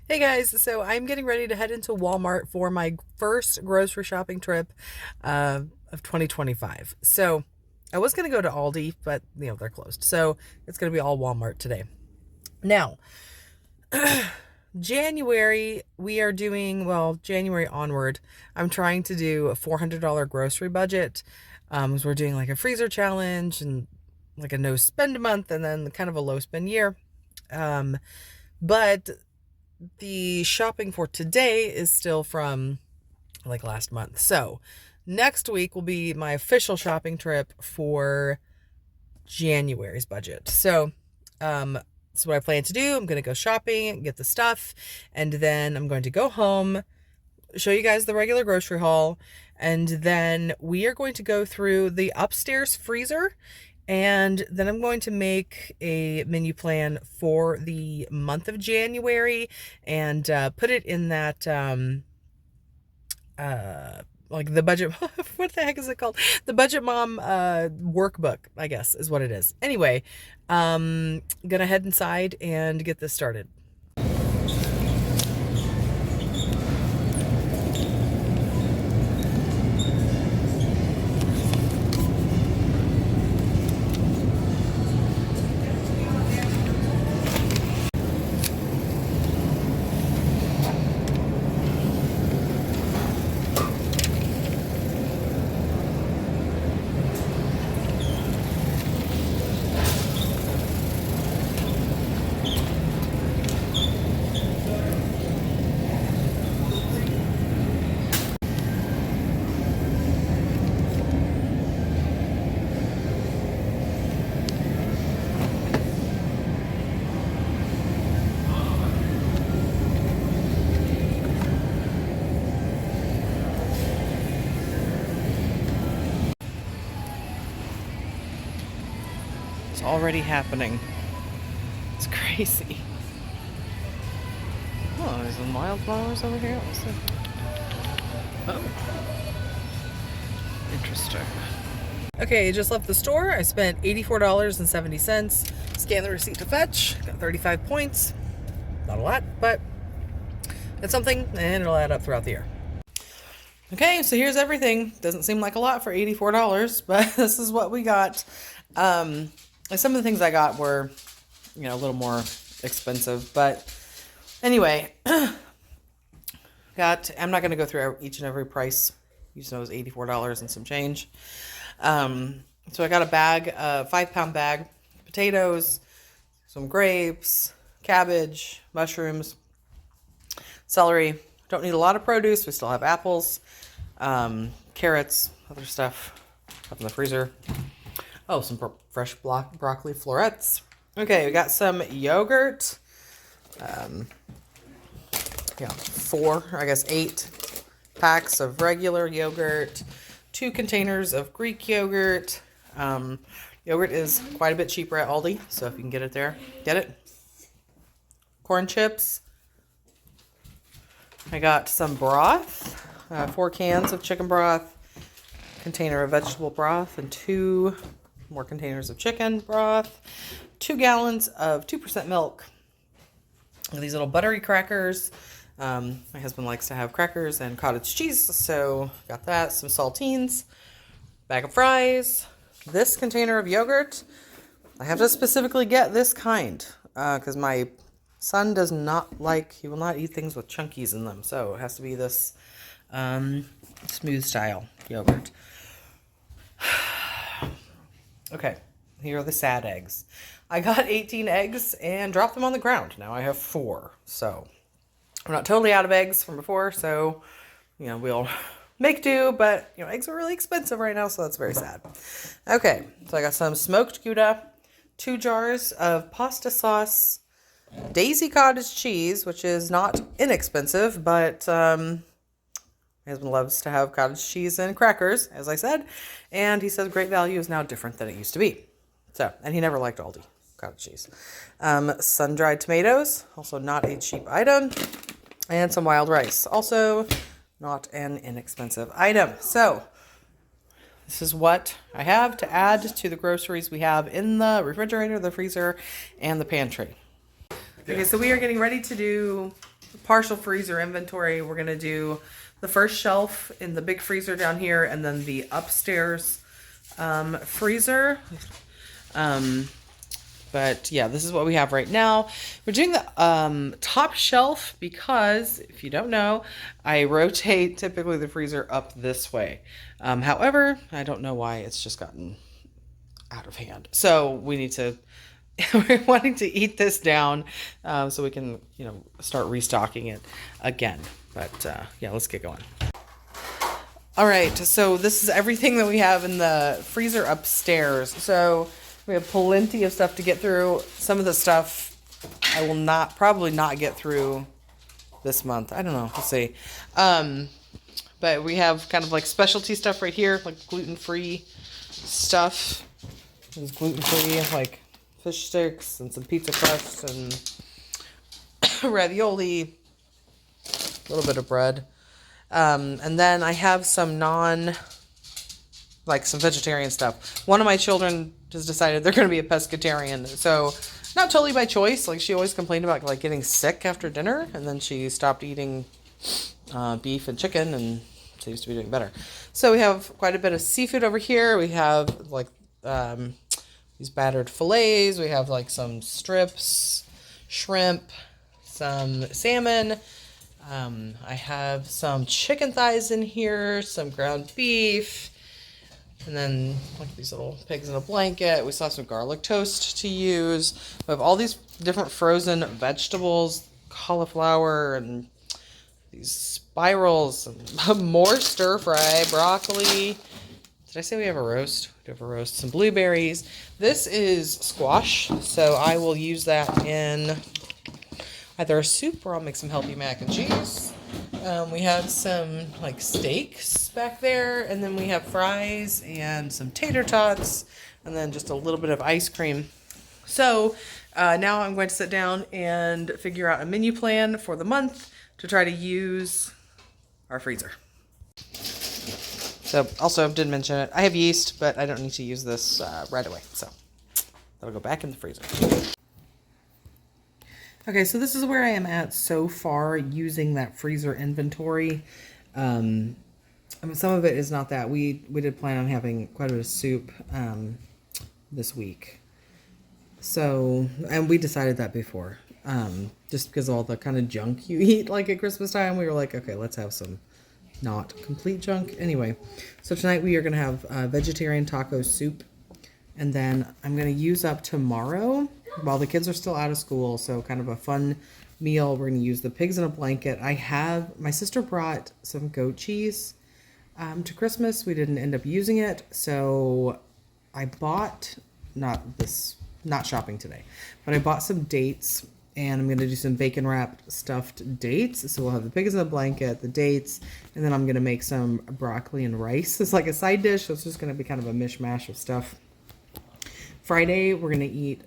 Hey guys, so I'm getting ready to head into Walmart for my first grocery shopping trip of 2025. So I was going to go to Aldi, but they're closed. So it's going to be all Walmart today. Now, January, we are doing, well, January onward, I'm trying to do a $400 grocery budget. So we're doing like a freezer challenge and like a no spend month and then kind of a low spend year. But the shopping for today is still from like last month. So next week will be my official shopping trip for January's budget. So, that's what I plan to do. I'm going to go shopping, get the stuff, and then I'm going to go home, show you guys the regular grocery haul, and then we are going to go through the upstairs freezer, and then I'm going to make a menu plan for the month of January and put it in that like the budget what the heck is it called, the budget mom workbook, I guess is what it is. Anyway, gonna head inside and get this started. It's already happening. It's crazy. Oh, there's some wildflowers over here also. Oh, interesting. Okay, I just left the store. I spent $84.70. Scanned the receipt to fetch. Got 35 points. Not a lot, but it's something, and it'll add up throughout the year. Okay, so here's everything. Doesn't seem like a lot for $84, but this is what we got. And some of the things I got were, a little more expensive, but anyway, I'm not going to go through each and every price. You just know it was $84 and some change. So I got a bag, a 5-pound bag, potatoes, some grapes, cabbage, mushrooms, celery. Don't need a lot of produce. We still have apples, carrots, other stuff up in the freezer. Oh, some fresh broccoli florets. Okay, we got some yogurt. 8 packs of regular yogurt, 2 containers of Greek yogurt. Yogurt is quite a bit cheaper at Aldi, so if you can get it there, get it. Corn chips. I got some broth, 4 cans of chicken broth, container of vegetable broth, and 2 more containers of chicken broth, 2 gallons of 2% milk. These little buttery crackers. My husband likes to have crackers and cottage cheese, so got that. Some saltines, bag of fries, this container of yogurt. I have to specifically get this kind because my son does not like, he will not eat things with chunkies in them, so it has to be this smooth style yogurt. Okay, here are the sad eggs. I got 18 eggs and dropped them on the ground. Now I have 4, so I'm not totally out of eggs from before, so, we'll make do, but, eggs are really expensive right now, so that's very sad. Okay, so I got some smoked Gouda, 2 jars of pasta sauce, Daisy cottage cheese, which is not inexpensive, but my husband loves to have cottage cheese and crackers, as I said, and he says great value is now different than it used to be. So, and he never liked Aldi cottage cheese. Sun-dried tomatoes, also not a cheap item, and some wild rice, also not an inexpensive item. So, this is what I have to add to the groceries we have in the refrigerator, the freezer, and the pantry. Okay, so we are getting ready to do partial freezer inventory. We're going to do the first shelf in the big freezer down here, and then the upstairs freezer. But yeah, this is what we have right now. We're doing the top shelf because, if you don't know, I rotate typically the freezer up this way. However, I don't know why it's just gotten out of hand. So we need to, we're wanting to eat this down so we can, start restocking it again. But yeah, let's get going. All right, so this is everything that we have in the freezer upstairs. So we have plenty of stuff to get through. Some of the stuff I will probably not get through this month. I don't know. We'll see. But we have kind of like specialty stuff right here, like gluten-free stuff. There's gluten-free, like fish sticks and some pizza crust and ravioli, a little bit of bread. And then I have some some vegetarian stuff. One of my children has decided they're going to be a pescatarian. So not totally by choice. Like, she always complained about like getting sick after dinner, and then she stopped eating beef and chicken and seems to be doing better. So we have quite a bit of seafood over here. We have like these battered fillets. We have like some strips, shrimp, some salmon. I have some chicken thighs in here, some ground beef, and then like these little pigs in a blanket. We still have some garlic toast to use. We have all these different frozen vegetables, cauliflower, and these spirals, and more stir fry, broccoli. Did I say we have a roast? We have a roast. Some blueberries. This is squash, so I will use that in either a soup or I'll make some healthy mac and cheese. We have some like steaks back there, and then we have fries and some tater tots, and then just a little bit of ice cream. So now I'm going to sit down and figure out a menu plan for the month to try to use our freezer. So also, didn't mention it, I have yeast, but I don't need to use this right away. So that'll go back in the freezer. Okay, so this is where I am at so far using that freezer inventory. I mean, some of it is not that. We did plan on having quite a bit of soup this week. So, and we decided that before. Just because of all the kind of junk you eat like at Christmas time, we were like, okay, let's have some not complete junk. Anyway, so tonight we are going to have vegetarian taco soup. And then I'm going to use up tomorrow while the kids are still out of school. So kind of a fun meal. We're going to use the pigs in a blanket. My sister brought some goat cheese to Christmas. We didn't end up using it. So I bought, not shopping today, but I bought some dates, and I'm going to do some bacon wrapped stuffed dates. So we'll have the pigs in a blanket, the dates, and then I'm going to make some broccoli and rice. It's like a side dish. So it's just going to be kind of a mishmash of stuff. Friday, we're going to eat,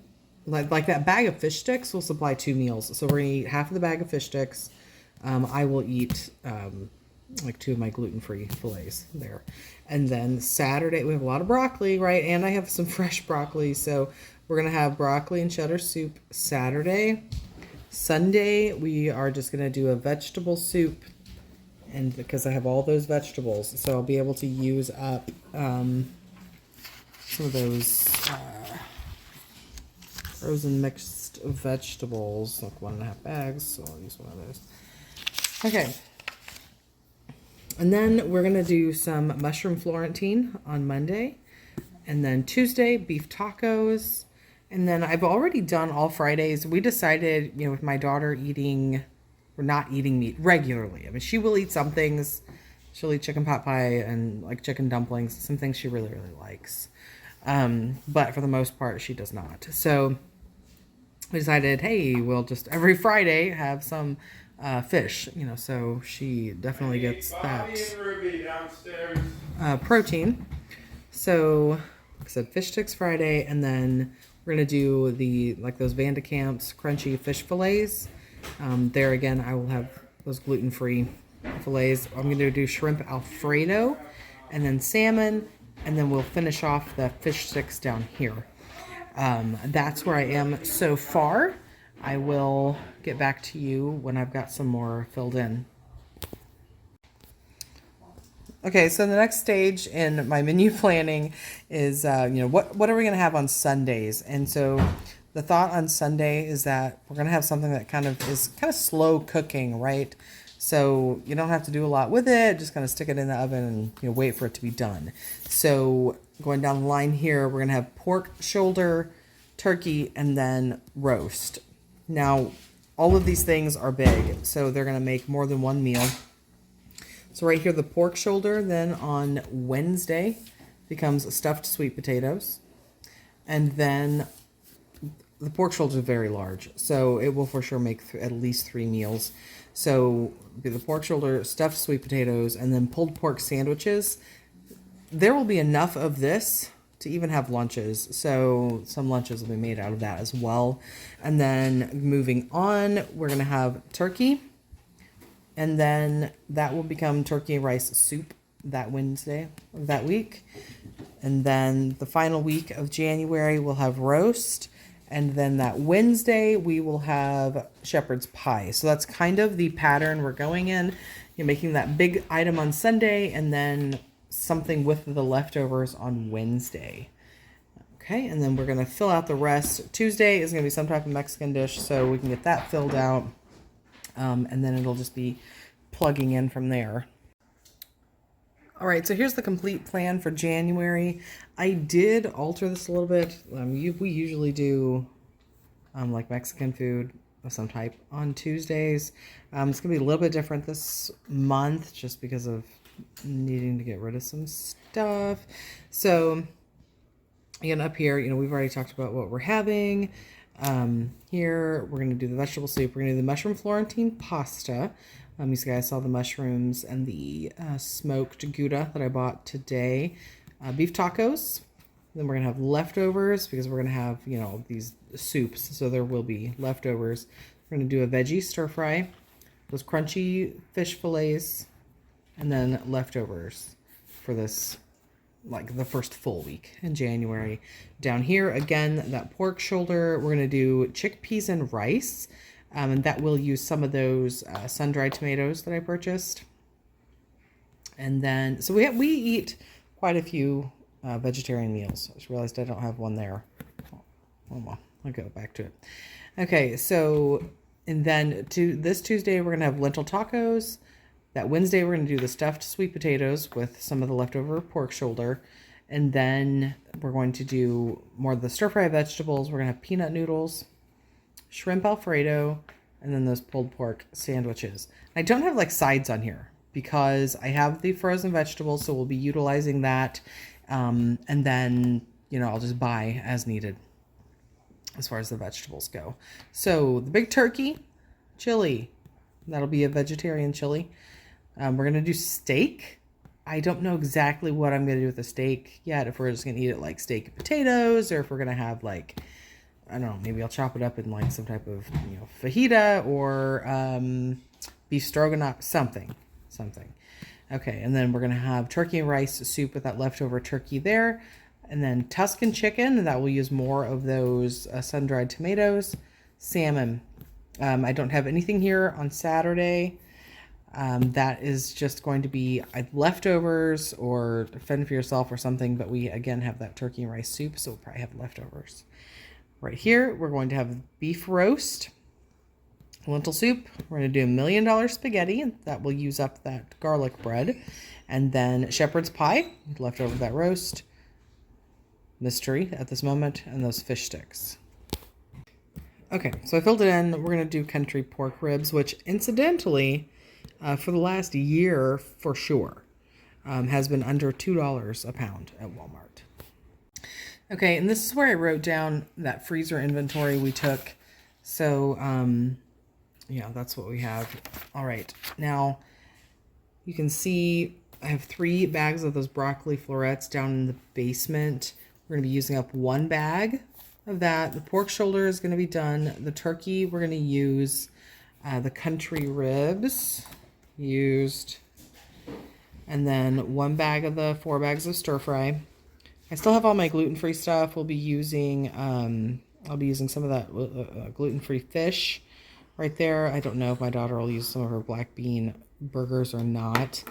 like that bag of fish sticks will supply 2 meals. So we're going to eat half of the bag of fish sticks. I will eat like 2 of my gluten-free fillets there. And then Saturday, we have a lot of broccoli, right? And I have some fresh broccoli. So we're going to have broccoli and cheddar soup Saturday. Sunday, we are just going to do a vegetable soup. And because I have all those vegetables, so I'll be able to use up some of those frozen mixed vegetables, like 1.5 bags, so I'll use one of those. Okay. And then we're going to do some mushroom Florentine on Monday. And then Tuesday, beef tacos. And then I've already done all Fridays. We decided, with my daughter we're not eating meat regularly. I mean, she will eat some things. She'll eat chicken pot pie and like chicken dumplings, some things she really, really likes. But for the most part, she does not. So we decided, hey, we'll just every Friday have some fish, so she definitely gets that protein. So like I said, fish sticks Friday, and then we're going to do those Van de Kamp's crunchy fish fillets. There again, I will have those gluten-free fillets. I'm going to do shrimp Alfredo and then salmon, and then we'll finish off the fish sticks down here. That's where I am so far. I will get back to you when I've got some more filled in. Okay, so the next stage in my menu planning is, what are we going to have on Sundays? And so the thought on Sunday is that we're going to have something that kind of is kind of slow cooking, right? So you don't have to do a lot with it, just kind of stick it in the oven and wait for it to be done. So going down the line here, we're going to have pork shoulder, turkey, and then roast. Now, all of these things are big, so they're going to make more than one meal. So right here, the pork shoulder then on Wednesday becomes stuffed sweet potatoes. And then the pork shoulder is very large, so it will for sure make at least 3 meals. So the pork shoulder, stuffed sweet potatoes, and then pulled pork sandwiches. There will be enough of this to even have lunches. So some lunches will be made out of that as well. And then moving on, we're going to have turkey. And then that will become turkey and rice soup that Wednesday of that week. And then the final week of January, we'll have roast. And then that Wednesday, we will have shepherd's pie. So that's kind of the pattern we're going in. You're making that big item on Sunday and then something with the leftovers on Wednesday. Okay, and then we're going to fill out the rest. Tuesday is going to be some type of Mexican dish, so we can get that filled out. And then it'll just be plugging in from there. All right, so here's the complete plan for January. I did alter this a little bit. We usually do like Mexican food of some type on Tuesdays. It's going to be a little bit different this month just because of needing to get rid of some stuff. So again, up here, we've already talked about what we're having. Here, we're going to do the vegetable soup. We're going to do the mushroom Florentine pasta. You guys saw the mushrooms and the smoked Gouda that I bought today. Beef tacos. Then we're going to have leftovers because we're going to have, these soups. So there will be leftovers. We're going to do a veggie stir fry. Those crunchy fish fillets. And then leftovers for this, like the first full week in January. Down here, again, that pork shoulder, we're going to do chickpeas and rice. And that will use some of those sun-dried tomatoes that I purchased. And then, so we eat quite a few vegetarian meals. I just realized I don't have one there. Oh well, I'll go back to it. Okay, so, and then this Tuesday, we're going to have lentil tacos. That Wednesday, we're going to do the stuffed sweet potatoes with some of the leftover pork shoulder. And then we're going to do more of the stir-fry vegetables. We're going to have peanut noodles, shrimp Alfredo, and then those pulled pork sandwiches. I don't have like sides on here because I have the frozen vegetables, so we'll be utilizing that. And then, I'll just buy as needed as far as the vegetables go. So the big turkey, chili. That'll be a vegetarian chili. We're going to do steak. I don't know exactly what I'm going to do with the steak yet. If we're just going to eat it like steak and potatoes, or if we're going to have like, I don't know, maybe I'll chop it up in like some type of, fajita or beef stroganoff, something. Okay, and then we're going to have turkey and rice soup with that leftover turkey there. And then Tuscan chicken, and that will use more of those sun-dried tomatoes. Salmon. I don't have anything here on Saturday. That is just going to be leftovers or fend for yourself or something. But we, again, have that turkey and rice soup, so we'll probably have leftovers. Right here, we're going to have beef roast, lentil soup. We're going to do $1 million spaghetti, and that will use up that garlic bread. And then shepherd's pie, left over that roast, mystery at this moment, and those fish sticks. Okay, so I filled it in. We're going to do country pork ribs, which incidentally, for the last year for sure, has been under $2 a pound at Wal Mart. Okay, and this is where I wrote down that freezer inventory we took. So, yeah, that's what we have. All right, now you can see I have 3 bags of those broccoli florets down in the basement. We're going to be using up 1 bag of that. The pork shoulder is going to be done. The turkey, we're going to use the country ribs used. And then 1 bag of the 4 bags of stir fry. I still have all my gluten-free stuff. We'll be using I'll be using some of that gluten-free fish right there. I don't know if my daughter will use some of her black bean burgers or not.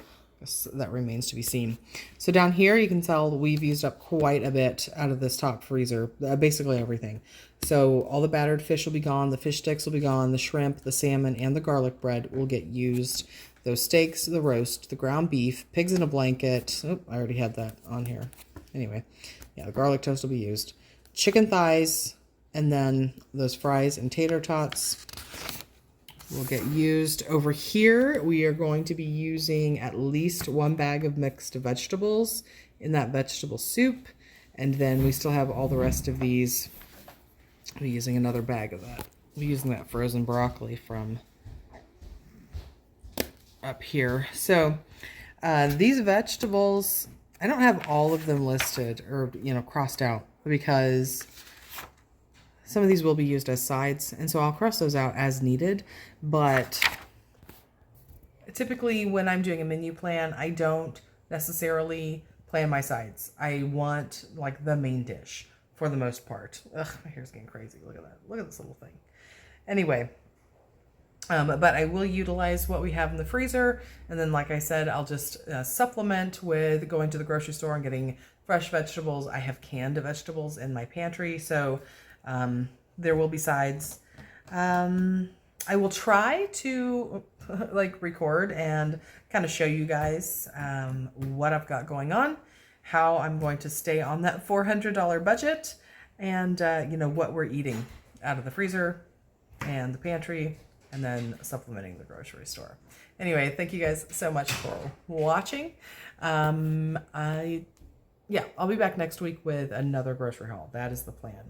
That remains to be seen. So down here, you can tell we've used up quite a bit out of this top freezer, basically everything. So all the battered fish will be gone, the fish sticks will be gone, the shrimp, the salmon, and the garlic bread will get used. Those steaks, the roast, the ground beef, pigs in a blanket. Oh, I already had that on here. Anyway, yeah, the garlic toast will be used. Chicken thighs, and then those fries and tater tots will get used. Over here, we are going to be using at least 1 bag of mixed vegetables in that vegetable soup. And then we still have all the rest of these. I'll be using another bag of that. We're using that frozen broccoli from up here. So these vegetables, I don't have all of them listed or, crossed out because some of these will be used as sides, and so I'll cross those out as needed. But typically when I'm doing a menu plan, I don't necessarily plan my sides. I want like the main dish for the most part. Ugh, my hair's getting crazy. Look at that. Look at this little thing. Anyway, but I will utilize what we have in the freezer. And then, like I said, I'll just supplement with going to the grocery store and getting fresh vegetables. I have canned vegetables in my pantry, so there will be sides. I will try to record and kind of show you guys what I've got going on, how I'm going to stay on that $400 budget, and what we're eating out of the freezer and the pantry, and then supplementing the grocery store. Anyway, thank you guys so much for watching. I'll be back next week with another grocery haul. That is the plan.